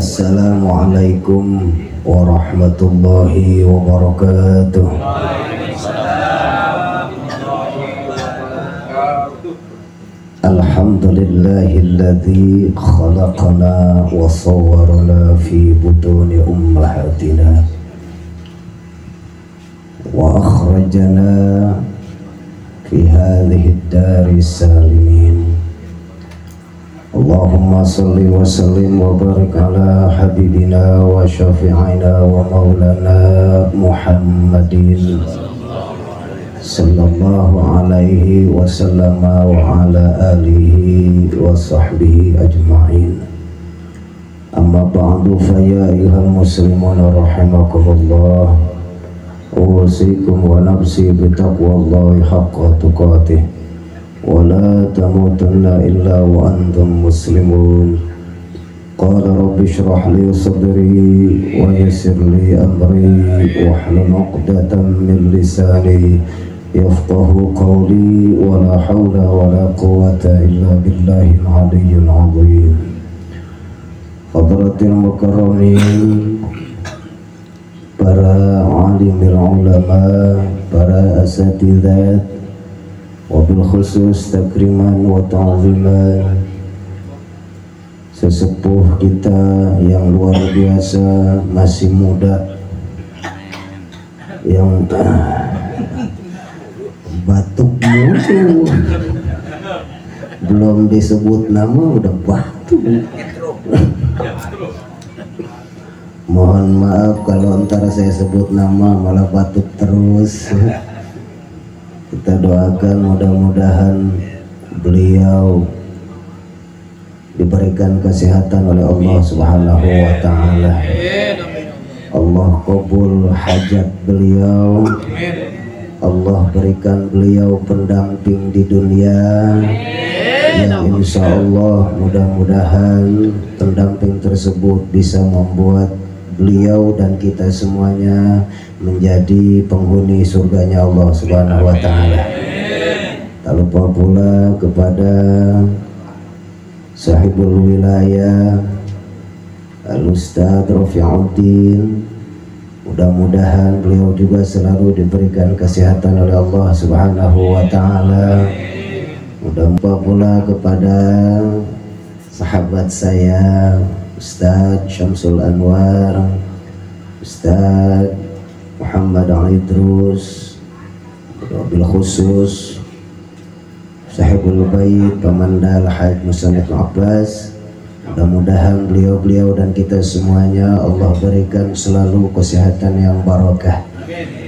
Assalamualaikum warahmatullahi wabarakatuh. Alhamdulillahilladzi khalaqana wa sawwarana fi butuni ummahatina wa akhrajana fi hadhihi ad-dari salimin. Allahumma salli wa sallim wa barik ala habibina wa syafi'ina wa maulana Muhammadin sallallahu alaihi wasallam wa ala alihi wa sahbihi ajma'in. Amma ba'du, fa ya ayyuhal muslimuna rahimakumullah, usikum wa nafsi bitaqwallahi haqqa tuqatih wa la tamutunna illa wa antum muslimun. Qala rabbi shrah li sadri wa yassir li amri wahlul 'uqdatam min lisani yafqahu qawli wa la hawla wa la quwwata illa billahil 'aliyyil 'azim. Hadratil mukarramin, para alimil ulama, para asatidzat, wabil khusus takriman wa ta'ziman sesepuh kita yang luar biasa, masih muda, yang batuk mulu, belum disebut nama udah batuk. Mohon maaf kalau antara saya sebut nama malah batuk terus. Kita doakan mudah-mudahan beliau diberikan kesehatan oleh Allah Subhanahu wa ta'ala. Allah kabul hajat beliau. Allah berikan beliau pendamping di dunia yang insya Allah mudah-mudahan pendamping tersebut bisa membuat beliau dan kita semuanya menjadi penghuni surganya Allah Subhanahu wa ta'ala. Tak lupa pula kepada sahibul wilayah Al-Ustadz Rafi'uddin, mudah-mudahan beliau juga selalu diberikan kesehatan oleh Allah Subhanahu wa ta'ala. Mudah-mudahan pula kepada sahabat saya Ustadz Syamsul Anwar, Ustadz Muhammad Idrus, wabil khusus sahibul bait Pamandal Haji Musannif Abbas. Mudah-mudahan beliau-beliau dan kita semuanya Allah berikan selalu kesehatan yang barakah,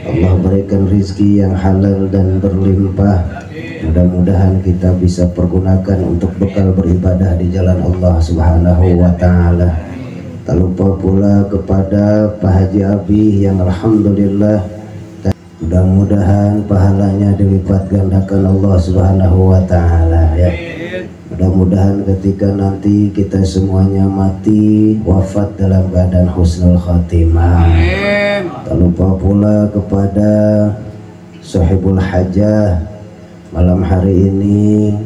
Allah berikan rizki yang halal dan berlimpah. Mudah-mudahan kita bisa pergunakan untuk bekal beribadah di jalan Allah Subhanahu wa ta'ala. Tak lupa pula kepada Pak Haji Abi yang alhamdulillah mudah-mudahan pahalanya dilipat gandakan Allah Subhanahu wa ta'ala ya. Mudah-mudahan ketika nanti kita semuanya mati wafat dalam keadaan husnul khatimah. Tak lupa pula kepada sahibul hajah malam hari ini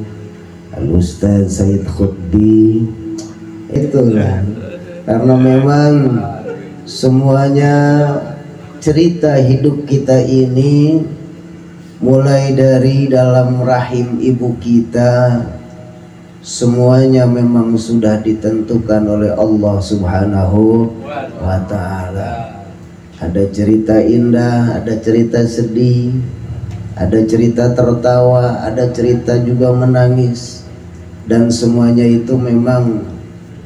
Al-Ustadz Said Khutbi. Itulah, karena memang semuanya cerita hidup kita ini mulai dari dalam rahim ibu kita semuanya memang sudah ditentukan oleh Allah Subhanahu wa ta'ala. Ada cerita indah, ada cerita sedih, ada cerita tertawa, ada cerita juga menangis, dan semuanya itu memang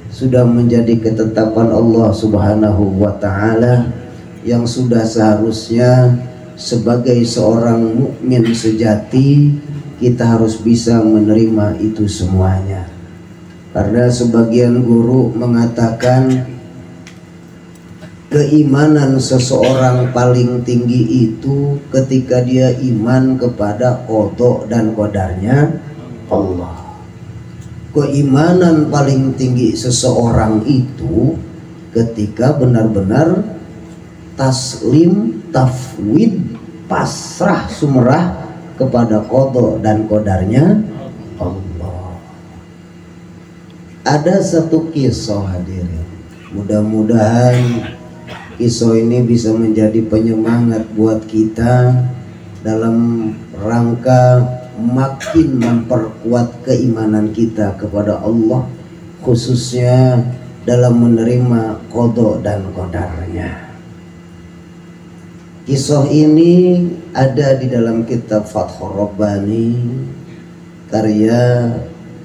sudah menjadi ketetapan Allah Subhanahu wa ta'ala yang sudah seharusnya sebagai seorang mukmin sejati kita harus bisa menerima itu semuanya. Karena sebagian guru mengatakan keimanan seseorang paling tinggi itu ketika dia iman kepada qada dan qadarnya Allah. Keimanan paling tinggi seseorang itu ketika benar-benar taslim, tafwid, pasrah, sumerah kepada qada dan qadarnya Allah. Ada satu kisah hadirin. Mudah-mudahan kisah ini bisa menjadi penyemangat buat kita dalam rangka makin memperkuat keimanan kita kepada Allah, khususnya dalam menerima qada dan qadarnya. Kisah ini ada di dalam kitab Fathur Rabbani karya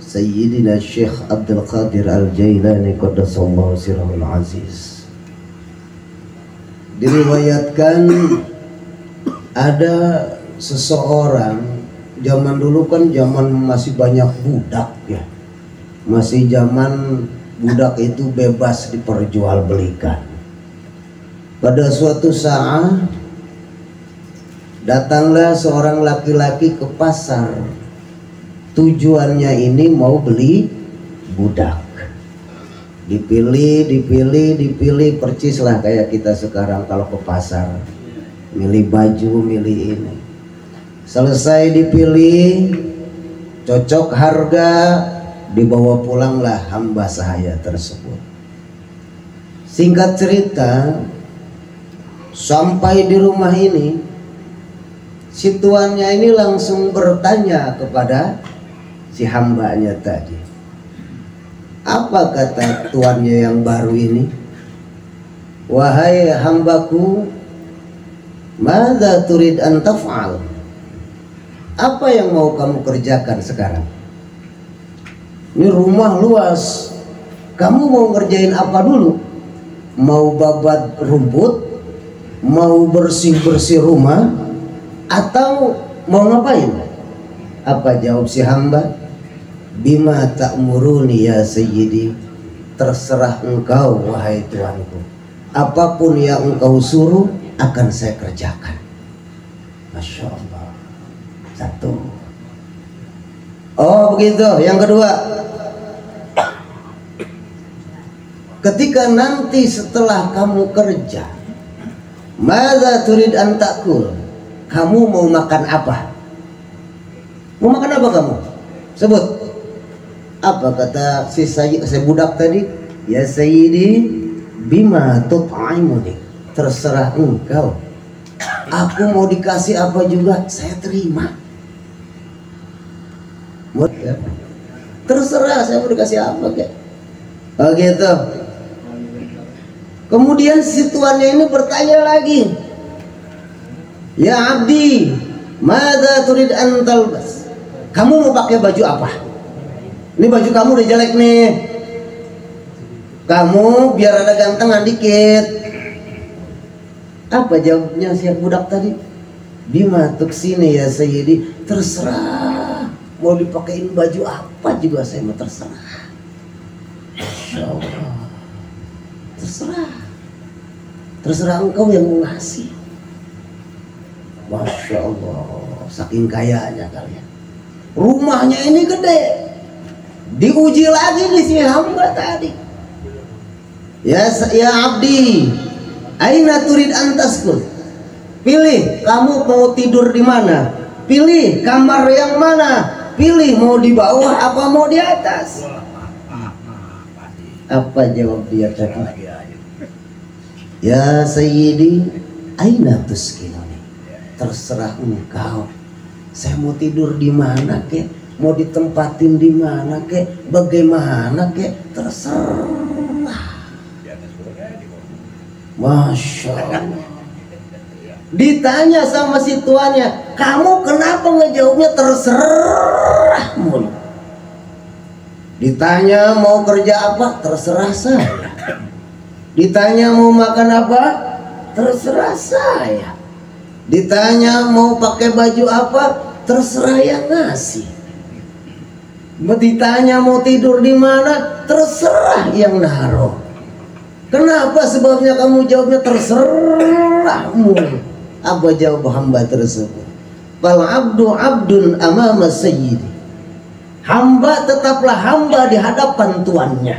Sayyidina Syekh Abdul Qadir Al-Jailani Qaddasallahu sirrahul aziz. Diriwayatkan ada seseorang, zaman dulu kan zaman masih banyak budak ya, masih zaman budak itu bebas diperjualbelikan. Pada suatu saat datanglah seorang laki-laki ke pasar. Tujuannya ini mau beli budak. Dipilih, percis lah kayak kita sekarang kalau ke pasar, milih baju, milih ini. Selesai dipilih, cocok harga, dibawa pulanglah hamba sahaya tersebut. Singkat cerita, sampai di rumah ini, si tuannya ini langsung bertanya kepada si hambanya tadi. Apa kata tuannya yang baru ini? Wahai hambaku, madza turid an taf'al? Apa yang mau kamu kerjakan sekarang? Ini rumah luas, kamu mau ngerjain apa dulu? Mau babat rumput, mau bersih-bersih rumah, atau mau ngapain? Apa jawab si hamba? Bima ta'muruni ya sayyidi, terserah engkau wahai tuanku. Apapun yang engkau suruh akan saya kerjakan. Masya Allah. Satu. Oh begitu. Yang kedua, ketika nanti setelah kamu kerja, madza turid an ta'kul? Kamu mau makan apa? Mau makan apa kamu? Sebut. Apa kata si budak tadi? Ya sayyidi, bima tut'imuni, terserah engkau. Aku mau dikasih apa juga saya terima. Terserah saya mau dikasih apa kek. Oh gitu. Kemudian si tuannya ini bertanya lagi. Ya abdi, madza turid an talbas? Kamu mau pakai baju apa? Ini baju kamu udah jelek nih. Kamu biar ada gantengan dikit. Apa jawabnya si budak tadi? Bima tuksini ya sayyidi, terserah. Mau dipakein baju apa juga saya mau terserah. Masya Allah. Terserah. Terserah engkau yang mengasih. Masya Allah. Saking kayanya kalian. Rumahnya ini gede. Diuji lagi di si hamba tadi. Ya abdi, aina turid antaskun? Pilih kamu mau tidur di mana? Pilih kamar yang mana? Pilih mau di bawah apa mau di atas? Apa jawab dia tadi? Ya sayyidi, aina tuskinuni? Terserah engkau. Saya mau tidur di mana kek? Mau ditempatin di mana kek? Bagaimana kek? Terserah. Masya Allah. Ditanya sama si tuannya, kamu kenapa ngejawabnya terserah mulu? Ditanya mau kerja apa? Terserah saya. Ditanya mau makan apa? Terserah saya. Ditanya mau pakai baju apa? Terserah yang ngasih. Ditanya mau tidur di mana? Terserah yang naruh. Kenapa sebabnya kamu jawabnya terserahmu? Apa jawab hamba tersebut? Fal abdu abdun amama sayyidi. Hamba tetaplah hamba di hadapan tuannya.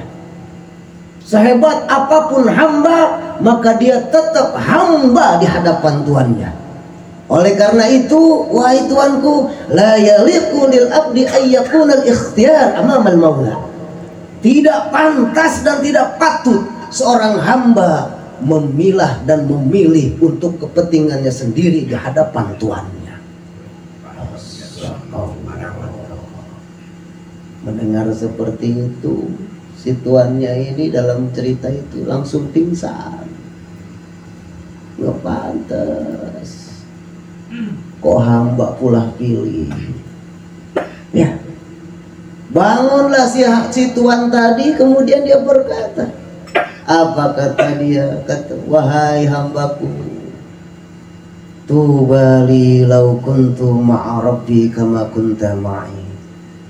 Sehebat apapun hamba, maka dia tetap hamba di hadapan tuannya. Oleh karena itu, wahai tuanku, la yaliqu lil abdi ayyakuna al-ikhtiyar amama al-maula. Tidak pantas dan tidak patut seorang hamba memilah dan memilih untuk kepentingannya sendiri di hadapan Tuhannya. Mendengar seperti itu, si tuannya ini dalam cerita itu langsung pingsan. Nggak pantas, kok hamba pula pilih. Ya, bangunlah si tuan tadi, kemudian dia berkata, apa kata dia? Kata, wahai hambaku, tubali lau kuntu ma'a rabbi kama kunta ma'i.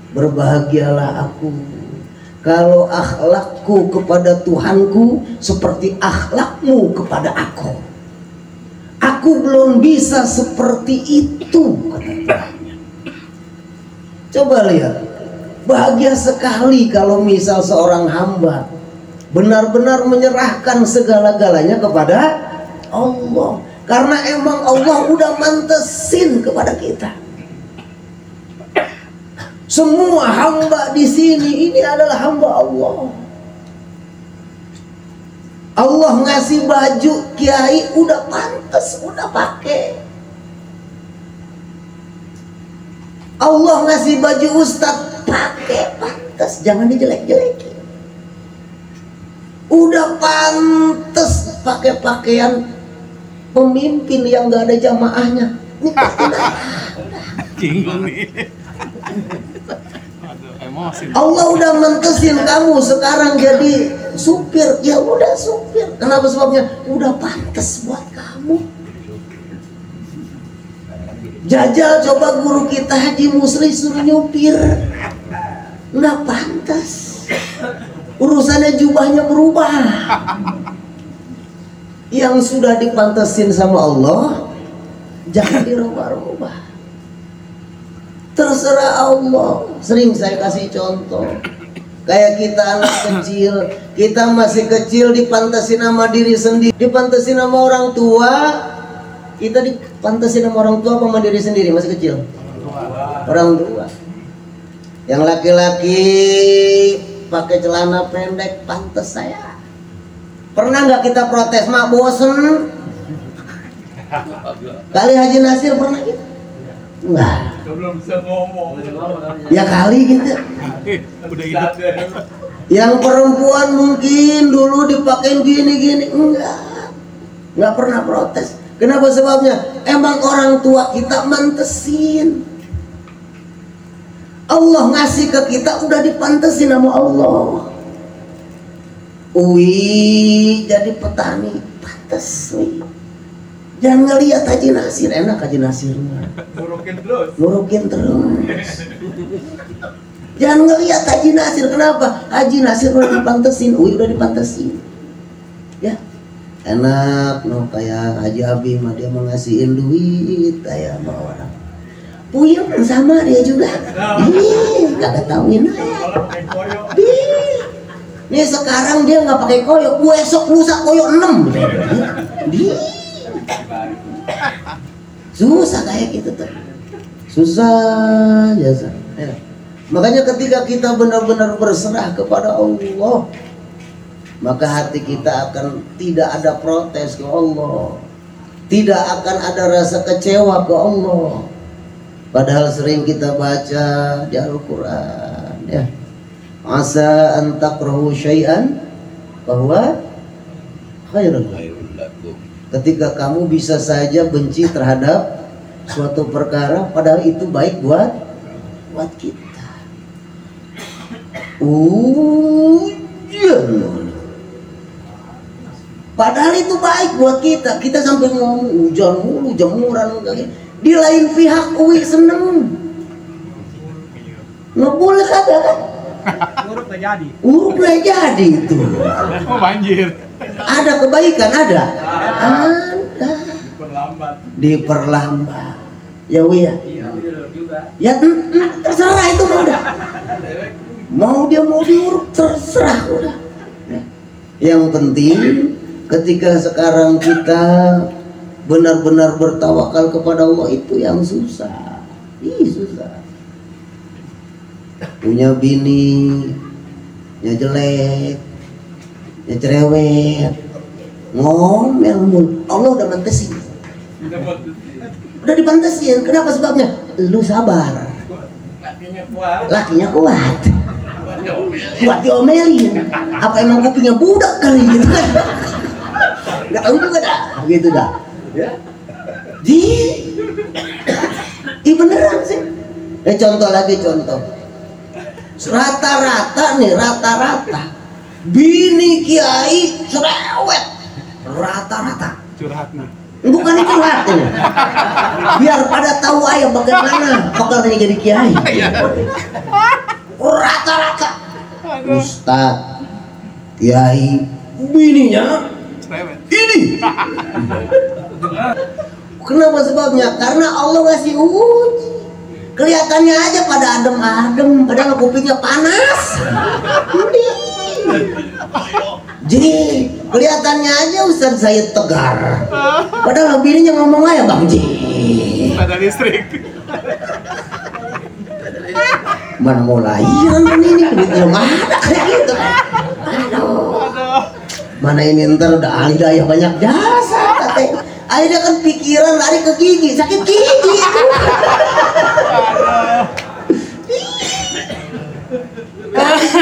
Berbahagialah aku kalau akhlakku kepada Tuhanku seperti akhlakmu kepada aku. Aku belum bisa seperti itu, kata Tuhannya. Coba lihat, bahagia sekali kalau misal seorang hamba benar-benar menyerahkan segala-galanya kepada Allah. Karena emang Allah udah mantesin kepada kita. Semua hamba di sini ini adalah hamba Allah. Allah ngasih baju kiai udah pantas, udah pakai. Allah ngasih baju ustadz pakai, pantas, jangan dijelek-jelekin. Udah pantas pakai pakaian pemimpin yang gak ada jamaahnya. Ini pasti Allah udah mentesin kamu sekarang jadi supir, ya udah supir. Kenapa sebabnya? Udah pantas buat kamu. Jajal coba guru kita Haji Musli suruh nyupir, nggak pantas. Urusannya jubahnya berubah. Yang sudah dipantesin sama Allah jangan dirubah-rubah. Terserah Allah. Sering saya kasih contoh, kayak kita anak kecil, kita masih kecil dipantesin sama diri sendiri, dipantesin sama orang tua. Kita dipantesin sama orang tua apa sama diri sendiri masih kecil? Orang tua. Yang laki-laki pakai celana pendek pantas saya. Pernah nggak kita protes, mak bosen? Kali Haji Nasir pernah gitu? Enggak. Belum bisa ngomong. Ya kali gitu. Yang perempuan mungkin dulu dipakein gini-gini, enggak pernah protes. Kenapa sebabnya? Emang orang tua kita mantesin. Allah ngasih ke kita udah dipantesin sama Allah. Jadi petani pantes nih. Jangan ngelihat Haji Nasir, enak Haji Nasirnya. Ngurukin terus. Jangan ngelihat Haji Nasir, kenapa? Haji Nasir udah dipantesin, udah dipantesin. Ya, enak, no kayak Haji Abi mah dia mau ngasihin duit, kayak sama orang. Puyeng sama dia juga. Kagak tauin aja. Nih sekarang dia nggak pakai koyok, besok lusa koyok 6. Susah kayak gitu tuh. Susah jasa. Ya. Makanya ketika kita benar-benar berserah kepada Allah, maka hati kita akan tidak ada protes ke Allah, tidak akan ada rasa kecewa ke Allah. Padahal sering kita baca di Al-Quran, ya, asa an takrahu syai'an bahwa khairun lakum. Ketika kamu bisa saja benci terhadap suatu perkara, padahal itu baik buat kita. Padahal itu baik buat kita. Kita sampai ngomong hujan mulu, jemuran kayak. Di lain pihak uwi seneng. Nggak boleh kagak kan? Urut nggak jadi. Urut nggak jadi itu. Oh banjir. Ada kebaikan ada. Diperlambat. Ya wi ya. Ya terserah itu udah. Mau dia mau diurut terserah udah. Yang penting ketika sekarang kita benar-benar bertawakal kepada Allah, itu yang susah. Susah. Punya bini nya jelek, Ya cerewet, ngomel mulu. Allah udah mantesin. Udah dipantesin. Kenapa sebabnya? Lu sabar. Lakinya kuat. Kuat diomelin. Apa emang kupingnya budak kali gitu kan? Gak tahu juga dah. Gitu dah. Ih beneran sih. Contoh lagi contoh. Rata-rata nih, rata-rata bini kiai cerewet. Rata-rata. Curhat nih. Bukan itu curhat ini. Biar pada tahu aja bagaimana bakalnya jadi kiai. Rata-rata ustad, kiai, bininya ini. Kenapa sebabnya? Karena Allah ngasih uji. Kelihatannya aja pada adem-adem, padahal kupingnya panas. Jadi kelihatannya aja Ustaz saya tegar, padahal bininya ngomong aja Bang Ji. Ada listrik. Mana mau lahiran ini belum ada kayak gitu. Aduh. Mana ini ntar udah ahli daya banyak jasa katanya. Akhirnya kan pikiran lari ke gigi, sakit gigi.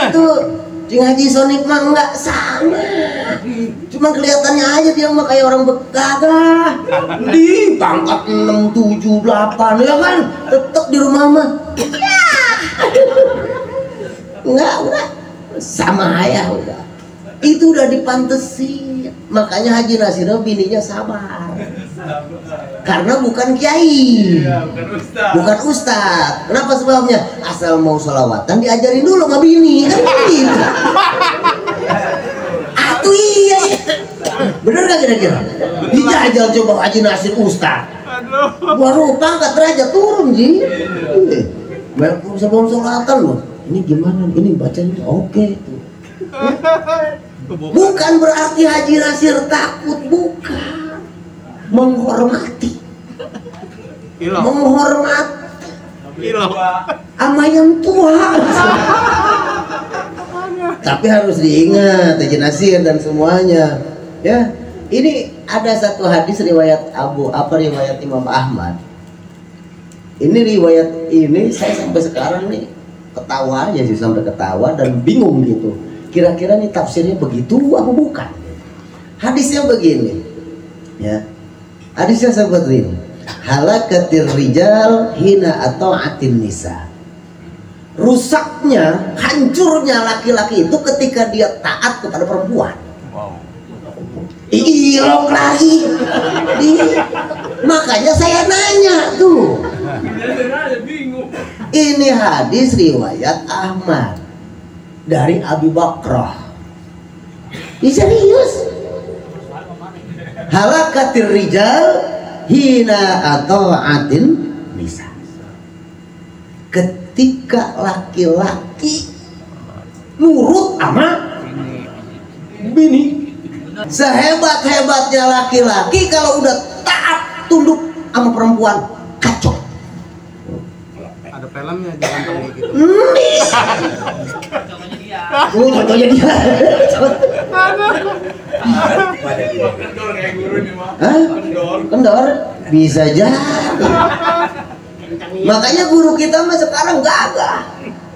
Itu Cing Haji Sonik mah enggak sama. Cuma kelihatannya aja dia mah kayak orang begagah. Di pangkat 6, 7, 8 ya kan. Tetep di rumah mah. Enggak. Sama ya udah. Itu udah dipantesi. Makanya Haji Nasiro bininya sabar. Karena bukan kiai, bukan ustad. Kenapa sebabnya? Asal mau sholawatan diajarin dulu sama bini kan gitu. Atuh iya. Bener gak kira-kira? Dijajal coba Haji Nasir ustad. Baru pangkat derajat turun Ji. Sebelum sholawatan loh. Ini gimana? Ini bacanya oke tuh. Bukan berarti Haji Nasir takut, bukan. Menghormati. Menghormati sama yang tua. Tapi harus diingat Haji Nasir dan semuanya. Ya, ini ada satu hadis riwayat riwayat Imam Ahmad. Ini riwayat ini saya sampai sekarang nih ketawa aja sih, sampai ketawa dan bingung gitu. Kira-kira nih tafsirnya begitu apa bukan? Hadisnya begini, ya. Hadisnya seperti ini. Halakatir rijal hina atau atin nisa. Rusaknya, hancurnya laki-laki itu ketika dia taat kepada perempuan. Ilok lagi. Makanya saya nanya tuh. Ini hadis riwayat Ahmad dari Abi Bakrah. Ini serius. Halakatir rijal hina atau atin nisa. Ketika laki-laki nurut sama bini. Sehebat-hebatnya laki-laki kalau udah taat tunduk sama perempuan kacau. Ada filmnya jangan kayak gitu. Contohnya dia. Kendor bisa jadi. Makanya guru kita mah sekarang gagah.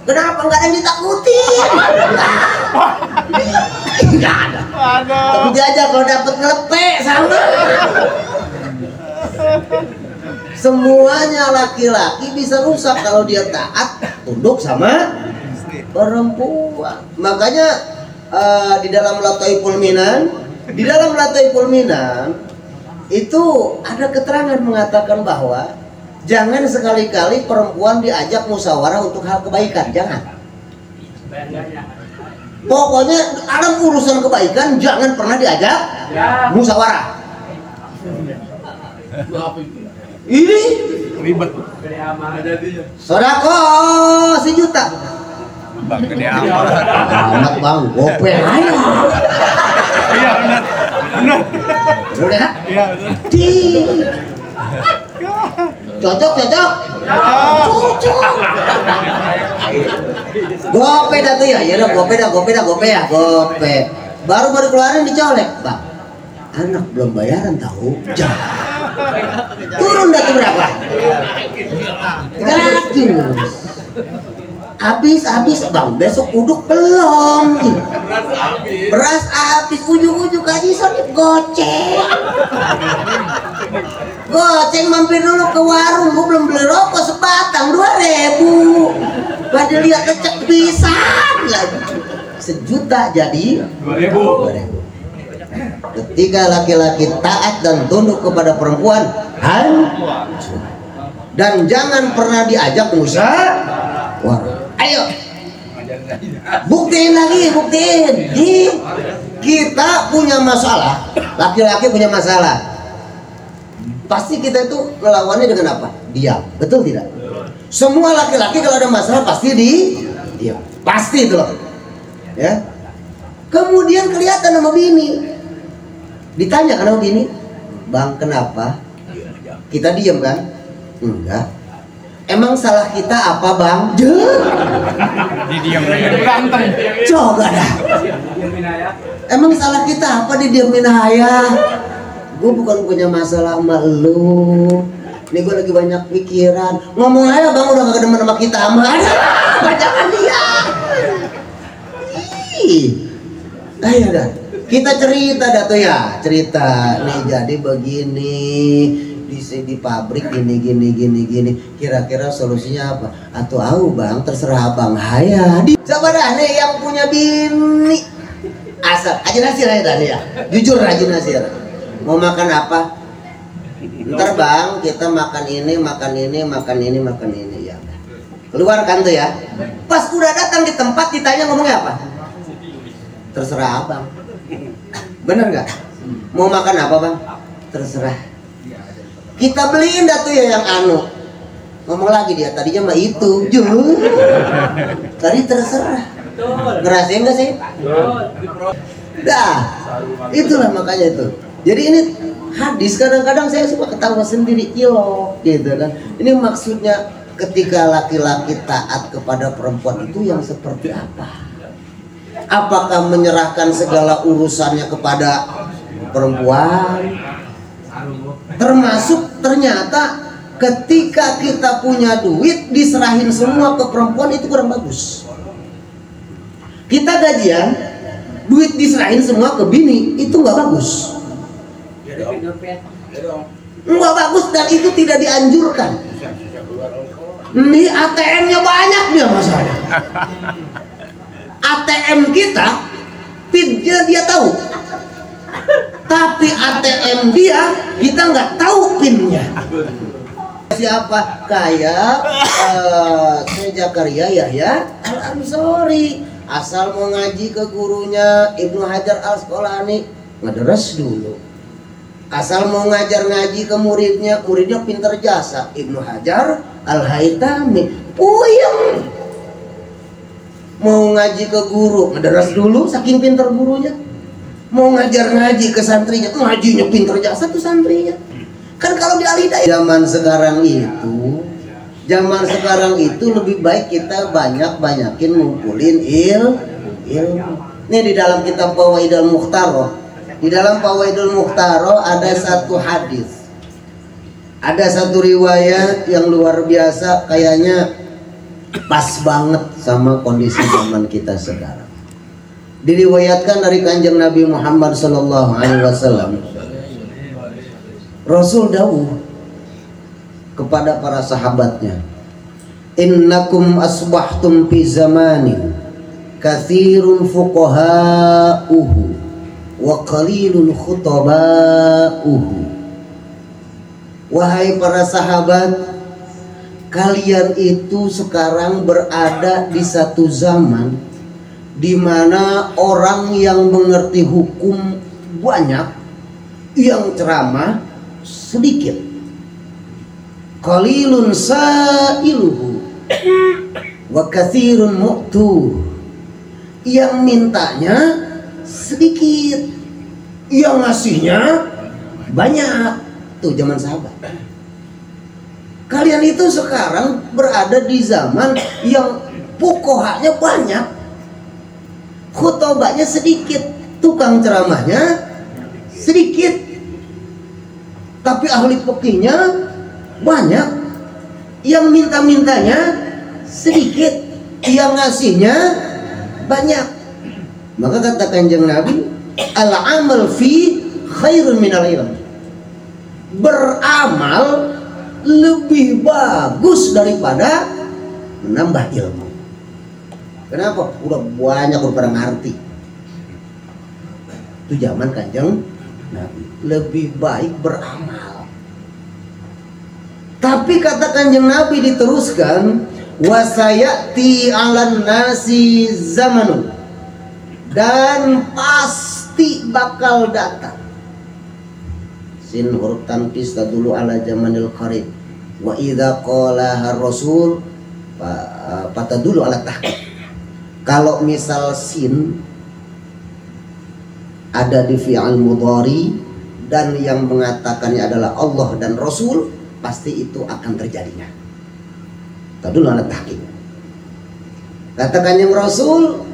Kenapa nggak ada yang ditakutin? Nggak ada. Tapi diajak kalau dapet ngelepe sama. Semuanya laki-laki bisa rusak kalau dia taat tunduk sama perempuan. Makanya di dalam Lataiful Minan itu ada keterangan mengatakan bahwa jangan sekali-kali perempuan diajak musyawarah untuk hal kebaikan, jangan. Pokoknya dalam urusan kebaikan jangan pernah diajak musyawarah. Ini Ribet. sodako 1 juta. Bang gede amat. Amat bang, gope aja. Iya benar. Benar. Udah? Iya benar. Cocok. Gope dah tuh ya, udah gope. baru keluarin dicolek, Bang. Anak belum bayaran tahu. Turun dah tuh berapa? 300. Habis Bang, besok uduk belum. Beras habis, ujung-ujung gaji soalnya goceng mampir dulu ke warung, gua belum beli rokok sebatang 2.000. Pada lihat lecek pisan lagi. 1 juta jadi 2.000. Ketika laki-laki taat dan tunduk kepada perempuan, dan jangan pernah diajak musyawarah. Ayo, buktiin lagi, buktiin. Kita punya masalah, laki-laki punya masalah. Pasti kita itu melawannya dengan apa? Diam, betul tidak? Semua laki-laki kalau ada masalah pasti diam, pasti itu loh. Ya. Kemudian kelihatan sama bini, ditanya kenapa bini, Bang kenapa? Kita diam kan? Enggak. Emang salah kita apa Bang? Didiamin berantem. Coba dah. Emang salah kita apa didiamin ayah? Gue bukan punya masalah sama lu. Nih gue lagi banyak pikiran. Ngomong aja Bang udah gak kedemen sama kita sama ada. Bacakan dia. Ayo dah. Kita cerita dah tuh ya. Cerita. Nih jadi begini. Di pabrik gini. Kira-kira solusinya apa? Atau Bang terserah Bang Haya. Coba dah nih yang punya bini. Asal Haji Nasir aja nih ya. Jujur Haji Nasir. Mau makan apa? Ntar Bang kita makan ini ya. Keluarkan tuh ya. Pas udah datang di tempat ditanya ngomongnya apa? Terserah Abang. Bener nggak? Mau makan apa Bang? Terserah. Kita beliin dah tuh ya yang ngomong lagi dia tadinya mah itu tadi terserah. Ngerasain nggak sih? Dah itulah makanya itu. Jadi ini hadis kadang-kadang saya suka ketawa sendiri ilok gitu kan. Ini maksudnya ketika laki-laki taat kepada perempuan itu yang seperti apa? Apakah menyerahkan segala urusannya kepada perempuan? Termasuk ternyata ketika kita punya duit diserahin semua ke perempuan itu kurang bagus. Kita gajian, duit diserahin semua ke bini itu nggak bagus. Nggak bagus dan itu tidak dianjurkan. Nih ATM-nya banyak dia masalah. ATM kita PIN-nya dia tahu. Tapi ATM dia kita nggak tahu PIN-nya. Siapa? Kayak saya Zakaria Yahya Al-Ansori. Asal mau ngaji ke gurunya Ibnu Hajar Al-Asqalani ngederes dulu. Asal mau ngajar ngaji ke muridnya pinter jasa Ibnu Hajar Al-Haytami. Puyeng. Mau ngaji ke guru ngederes dulu saking pinter gurunya. Mau ngajar ngaji ke santrinya, ngajinya pinter jasa tuh santrinya. Kan kalau di Alida zaman sekarang itu lebih baik kita banyakin ngumpulin ilmu. Nih di dalam kitab Fawaidul Mukhtaroh, di dalam Fawaidul Mukhtaroh ada satu hadis, ada satu riwayat yang luar biasa, kayaknya pas banget sama kondisi zaman kita sekarang. Diriwayatkan dari Kanjeng Nabi Muhammad sallallahu alaihi wasallam. Rasul dawuh kepada para sahabatnya, "Innakum asbahtum fi zamanin katsirun fuqaha'uhu wa qalilun khutaba'uhu." Wahai para sahabat, kalian itu sekarang berada di satu zaman di mana orang yang mengerti hukum banyak, yang ceramah sedikit. Qalilun sa'iluhu wa katsirun mu'tuh. Yang mintanya sedikit, yang ngasihnya banyak. Tuh zaman sahabat. Kalian itu sekarang berada di zaman yang fuqahanya banyak, khutbahnya sedikit. tukang ceramahnya sedikit, tapi ahli fikihnya banyak. Yang minta-mintanya sedikit, yang ngasihnya banyak. Maka kata Kanjeng Nabi, al-amal fi khairun minal ilm. Beramal lebih bagus daripada menambah ilmu. Kenapa? Udah banyak, udah pada ngerti. Itu zaman Kanjeng Nabi. Lebih baik beramal. Tapi kata Kanjeng Nabi diteruskan, wasayati 'alan nasi zamanun, dan pasti bakal datang. Sin huruf tanqis tadulu ala zamanil qarib. Wa idza qala ar-rasul fatadulu ala tahqiq. Kalau misal sin ada di fi'il mudhari dan yang mengatakannya adalah Allah dan Rasul, pasti itu akan terjadinya. Tadulu ala tahqiq. Katakan yang Rasul,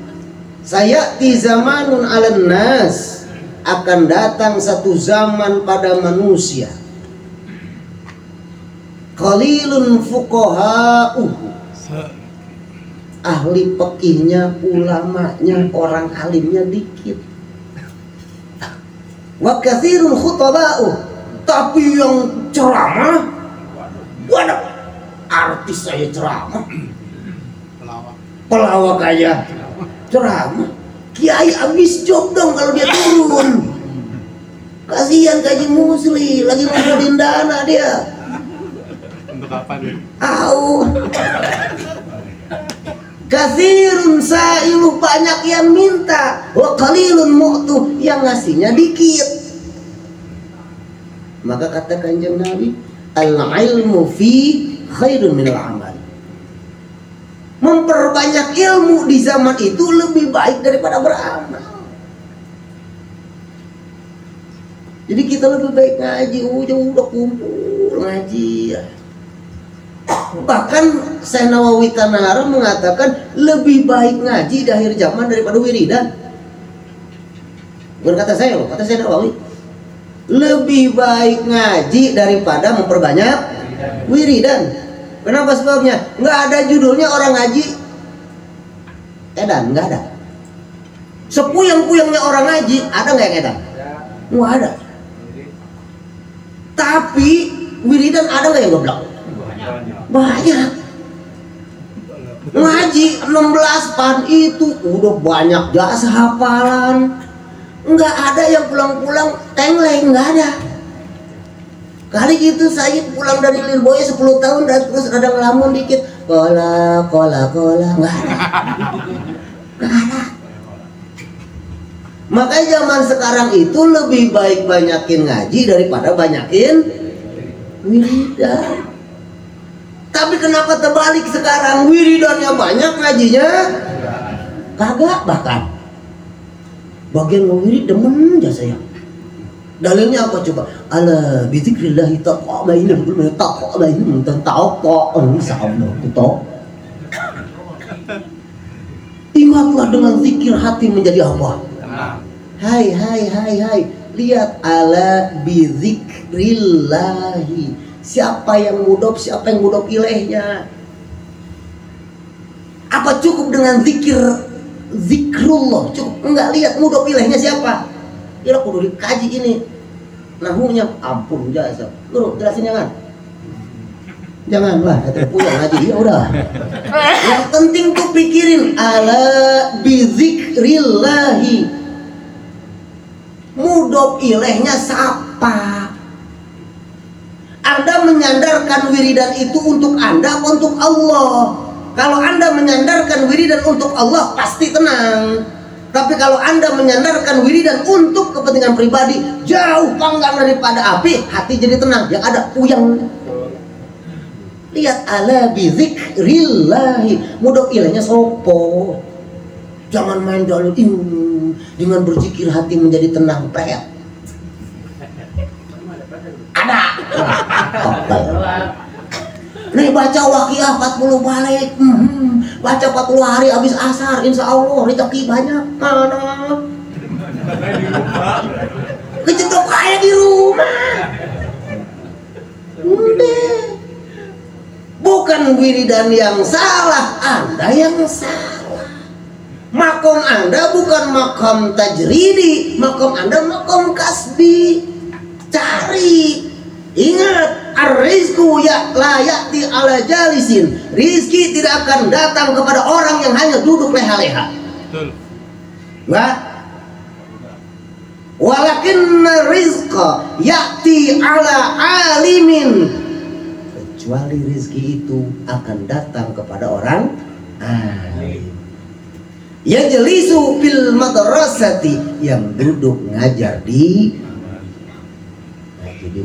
sayati zamanun 'alan nas, akan datang satu zaman pada manusia, qalilun fuqaha'uhu, ahli fikihnya, ulamanya, orang alimnya dikit, wa katsirun khutaba'uhu, tapi yang ceramah waduh, artis saya ceramah, pelawak aja ceramah. Kiai habis job dong kalau dia turun. Kasihan Kaji Musli, lagi ngumpulin dana dia. Untuk apa nih? Au. Katsirun sa'ilu, banyak yang minta, wa qalilun mu'tuh, yang ngasihnya dikit. Maka kata Kanjeng Nabi, al-ilmu fi khairun minal amal. Memperbanyak ilmu di zaman itu lebih baik daripada beramal. Jadi kita lebih baik ngaji, udah kumpul ngaji ya. Bahkan Syekh Nawawi Tanahara mengatakan lebih baik ngaji di akhir zaman daripada wiridan. Bukan kata saya loh, kata Syekh Nawawi. Lebih baik ngaji daripada memperbanyak wiridan. Kenapa sebabnya? Nggak ada judulnya orang ngaji edan, nggak ada. Sepuyang-puyangnya orang ngaji, ada nggak yang edan? Nggak ada. Tapi wiridan ada nggak yang goblok? Banyak. Ngaji 16 pan itu udah banyak jasa hafalan. Nggak ada yang pulang-pulang tengleng, nggak ada. Kali gitu saya pulang dari Lirboya 10 tahun dan terus ada ngelamun dikit, kola nggak ada. Nggak ada. Makanya zaman sekarang itu lebih baik banyakin ngaji daripada banyakin wiridan. Tapi kenapa terbalik sekarang? Wiridannya banyak, ngajinya kagak. Bahkan bagian wirid demen aja saya. Dalilnya apa coba? Ala bizikrillahi taqwa'inul qulub, taqwa'inul taqwa, insyaallah kita. Ingatlah dengan zikir hati menjadi apa? Hai. Lihat, ala bizikrillahi. Siapa yang mudhof ilaihnya? Apa cukup dengan zikrullah? Cukup? Enggak, lihat mudhof ilaihnya siapa? Kira kudu dikaji ini nahunya. Ampun jasa. Guru jelasin janganlah kata pulang ngaji. Ya udah. Yang penting tuh pikirin ala bizikrillahi. Mudhof ilaihnya siapa? Anda menyandarkan wiridan itu untuk Anda atau untuk Allah? Kalau Anda menyandarkan wiridan untuk Allah, pasti tenang. Tapi kalau Anda menyandarkan wiridan untuk kepentingan pribadi, jauh panggang daripada api, hati jadi tenang. Yang ada puyang. Lihat, ala bizikrillahi, mudhof ilaihnya sopo. Jangan main dalil dengan berzikir hati menjadi tenang, pret. Ada. Nih baca Waqiah 40 balik, baca 40 hari habis asar, insya Allah rezeki banyak. Mana? Kecedok aja di rumah. Udah. Bukan wiridan yang salah, Anda yang salah. Makom Anda bukan makom tajridi, makom Anda makom kasbi. Cari. Ingat, ar-rizku ya la ya'ti ala jalisin. Rizki tidak akan datang kepada orang yang hanya duduk leha-leha. Betul. Enggak? Walakinna rizqa ya'ti ala alimin. Kecuali rizki itu akan datang kepada orang alim. Yajlisu fil madrasati, yang duduk ngajar di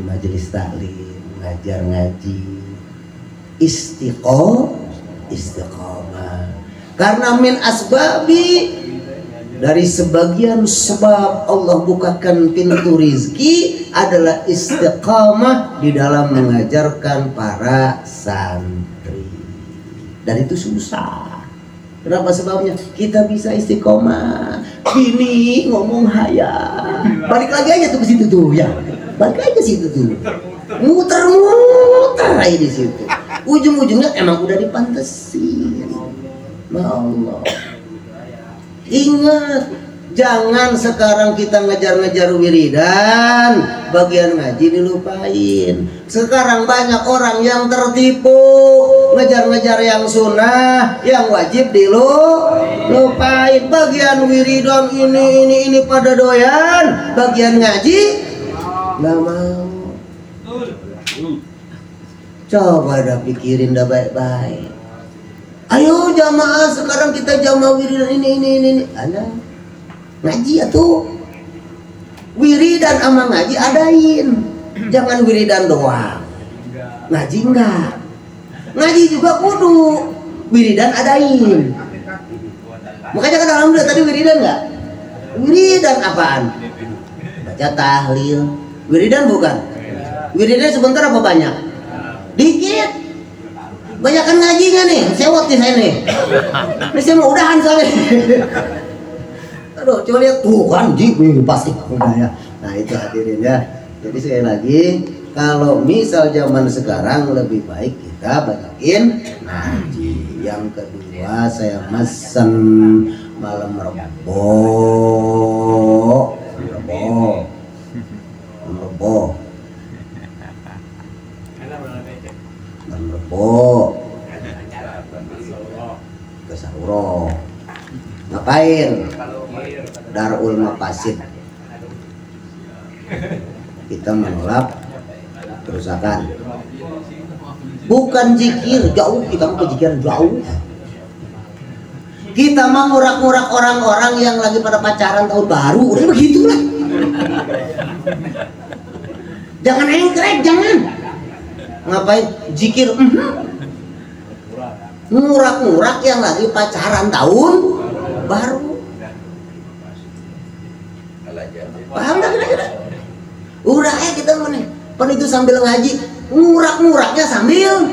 majelis taklim, ngajar ngaji, istiqomah. Karena min asbabi, dari sebagian sebab Allah bukakan pintu rizki adalah istiqamah di dalam mengajarkan para santri. Dan itu susah. Kenapa sebabnya? Kita bisa istiqomah. Bini ngomong hayal. Balik lagi aja tuh ke situ tuh ya. Balik aja situ tuh. Muter-muter aja di situ. Ujung-ujungnya emang udah dipantesin. Allah. Ingat, jangan sekarang kita ngejar-ngejar wiridan, bagian ngaji dilupain. Sekarang banyak orang yang tertipu, ngejar-ngejar yang sunnah, yang wajib dilupain. Bagian wiridan ini pada doyan, bagian ngaji nggak mau. Coba dah pikirin dah baik-baik. Ayo jamaah, sekarang kita jamaah wiridan ini. Ada ngaji ya tuh. Wiridan sama ngaji adain. Jangan wiridan doang. Ngaji enggak. Ngaji juga kudu. Wiridan adain. Makanya kan alhamdulillah tadi wiridan enggak? Wiridan apaan? Baca tahlil. Wiridan bukan? Wiridan sebentar apa banyak? Dikit. Banyak kan ngajinya nih, sewot nih saya nih. Ini saya mau udahan soalnya. Aduh, coba lihat tuh kan, pasti udah ya. Nah itu hadirin ya. Jadi sekali lagi, kalau misal zaman sekarang lebih baik kita banyakin ngaji. Yang kedua, saya mesen malam Rebo. Ke Sahuro. Ngapain? Darul Mafasid. Kita menolak kerusakan. Bukan zikir, jauh kita mau ke zikir jauh. Kita mau ngurak-ngurak orang-orang yang lagi pada pacaran tahun baru, udah begitulah. Jangan engkrek, jangan. Ngapain? Zikir. Ngurak-ngurak yang lagi pacaran tahun baru. Paham dah kira-kira? Udah kita nih. Pen itu sambil ngaji, ngurak-nguraknya sambil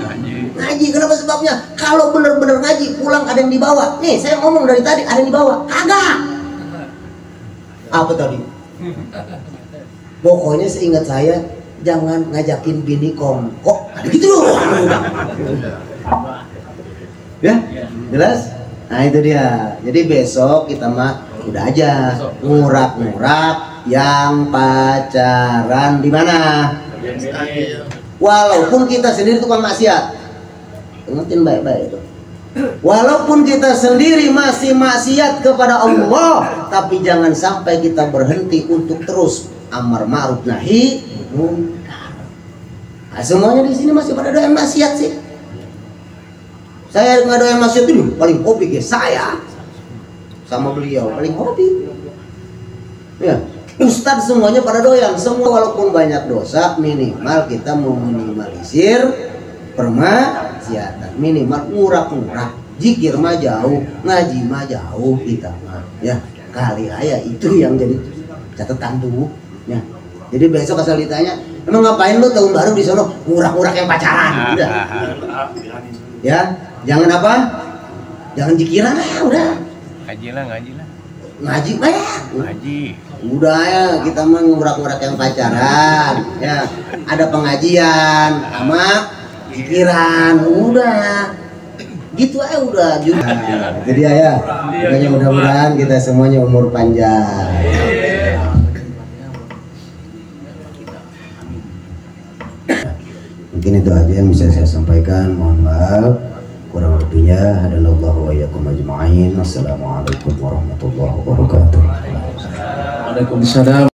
ngaji. Kenapa sebabnya? Kalau bener-bener ngaji, pulang ada yang dibawa. Nih, saya ngomong dari tadi ada yang dibawa. Kagak. Apa tadi? Pokoknya seingat saya, jangan ngajakin bini kongkok. Gitu loh. Ya, jelas? Nah itu dia. Jadi besok kita mah udah aja ngurak-ngurak yang pacaran di mana? Walaupun kita sendiri tukang maksiat. Ingetin baik-baik itu. Walaupun kita sendiri masih maksiat kepada Allah, tapi jangan sampai kita berhenti untuk terus amar ma'ruf nahi munkar. Nah, semuanya di sini masih pada doyan maksiat sih. Saya nggak doyan maksiat itu paling hobi guys, saya sama beliau paling hobi. Ya, Ustadz semuanya pada doyan, semua walaupun banyak dosa minimal kita mau minimalisir permaksiatan, minimal ngurak-ngurak. Zikir mah jauh, ngaji mah jauh kita mah. Ya, kali aja itu yang jadi catatan tuh. Ya. Jadi besok asal ditanya, emang ngapain lu tahun baru di sono ngurak-ngurak yang pacaran? Udah. Ya, jangan apa? Jangan zikiran lah, udah. Ngaji lah. ngaji mah ya. Ngaji. Udah ya kita mah ngurak-ngurak yang pacaran ya. Ada pengajian sama pikiran udah. Gitu aja udah juga. Nah, itu dia ya. Makanya mudah-mudahan kita semuanya umur panjang. Mungkin itu aja yang bisa saya sampaikan. Mohon maaf kurang lebihnya. Hadanallahu wa iyyakum ajma'in. Assalamualaikum warahmatullahi wabarakatuh. Waalaikumsalam.